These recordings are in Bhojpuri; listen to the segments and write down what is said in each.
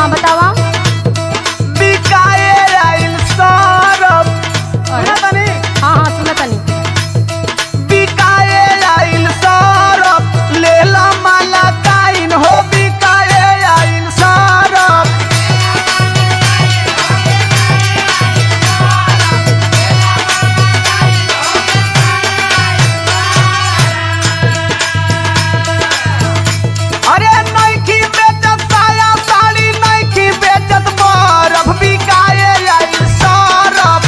हाँ बतावा। बिकाए आइल सरफ। सुना तनी? हाँ हाँ सुना तनी। बिकाए आइल सरफ लेला माला काइन हो। बिकाए आइल सरफ। अरे नइखी बेचत साया साड़ी, नइखी बेचत बरफ। बिकाए आइल सरफ।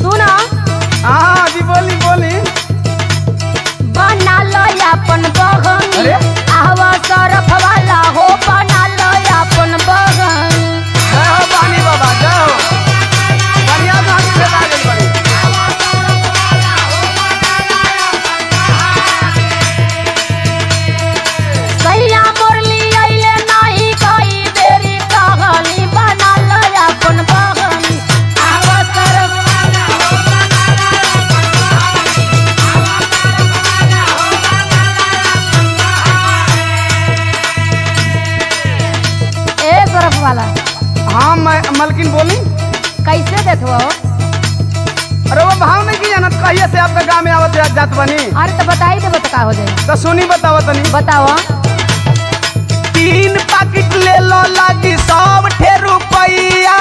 सुना। हाँ जी बोली बोली। बना लो अपन बहन। अरे? आवा सरफ वाला हो, बना लो अपन बहन। जय हो बानी बाबा जय हो। बढ़िया गाड़ी से लागल बड़ी। सैया मुरली अइले नाही कई बेरी कहली, बना लो अपन बहन। आवा सरफ वाला हो, बना लो ए सरफ वाला हाँ मैं मलकिन बोली। कैसे देत हो? अरे वो भाव नहीं की जानत कहिए से आपका गाँव में आवत जात बनी। अरे तो बताई देबो तो का हो जाए। तो सुनी बताओ तनी। बताओ। 3 पैकेट ले लो लागी 100 रुपया।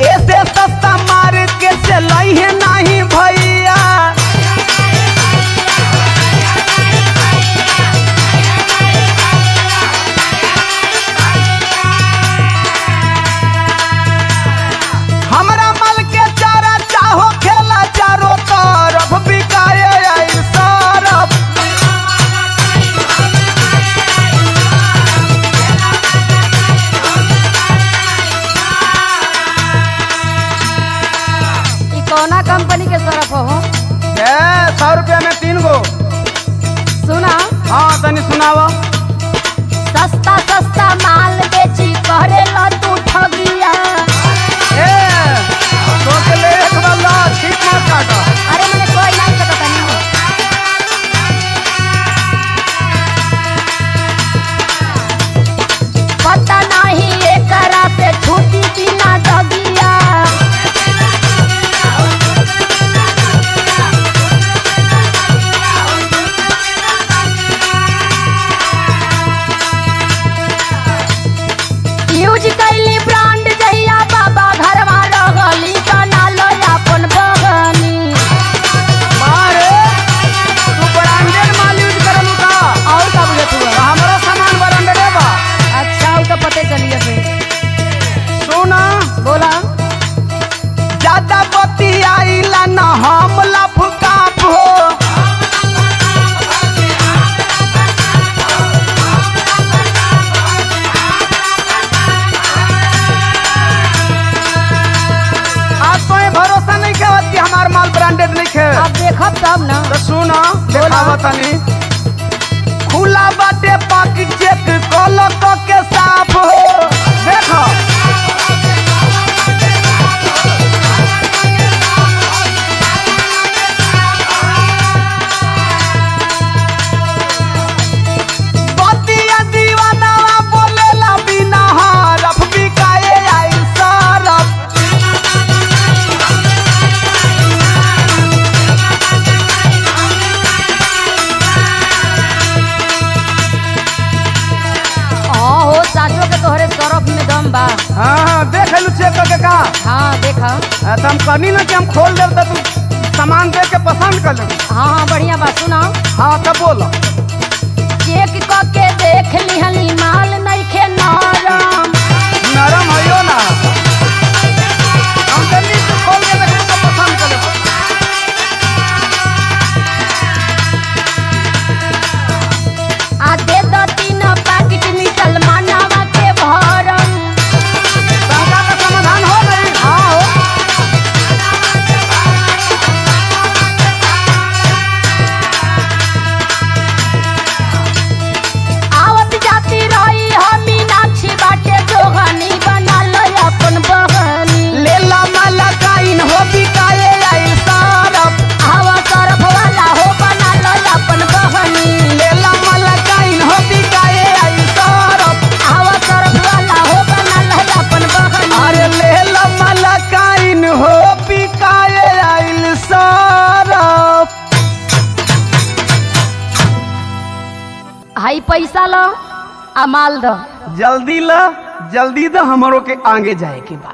ऐसे सस्ता मार्केट से लई है नहीं भैया। हमरा मल के चारा चाहो खेला चारों तरफ। बिकाए आइल सरफ। ई कौना कंपनी के सरफ हो? 100 रुपया में 3 गो। सुना। हाँ तनी सुनावा। सस्ता सस्ता माल बेची करे ला तू ठगिया। ए तो के ले एक वाला ठीक मत काटा। अरे मैंने कोई नहीं सकता नहीं। पता नहीं एकरा से छूटी बिना दगिया। यूज कैली ब्रांड जहिया बाबा घरवा रहली, बना लो अपन बहनी। मारे तू ब्रांडेड माल यूज करलू का? और का बुझत हुआ? हमारा सामान ब्रांडेड बा। अच्छा वो तो पते चलिए फिर। सुना बोला। ज्यादा बतियाइला न हम लफकाप हो। आज तो भरोसा नहीं के कि हमार माल ब्रांडेड नहीं है। अब देखब तब ना। तो सुना देखावा तनी। खुला बाटे पाकिट चेक कलो तो के साफ हो। देखो बतिया दीवाना बोलेला बिना हरफ। बिकाए आइल सरफ। हाँ हो साचो के तोहरे सरफ में दम बा। हाँ देख लू चेक करके का। हाँ देखा। तो हम कहनी ना कि हम खोल देव तो तू सामान देख के पसंद कर ले। हाँ हाँ बढ़िया बात सुना। हाँ तब बोलो। चेक करके देख लिहली माल नइखे नरम। नरम है ना। हम जल्दी से खोल के देखो तो पसंद कर ले। आ दे दो 3 पैकेट मिसल मानवा के भरम। शंका का समाधान हो गई। हाँ हो। हाई पैसा लो आ माल दो। जल्दी ला, जल्दी द, हमरो के आगे जाए के बा।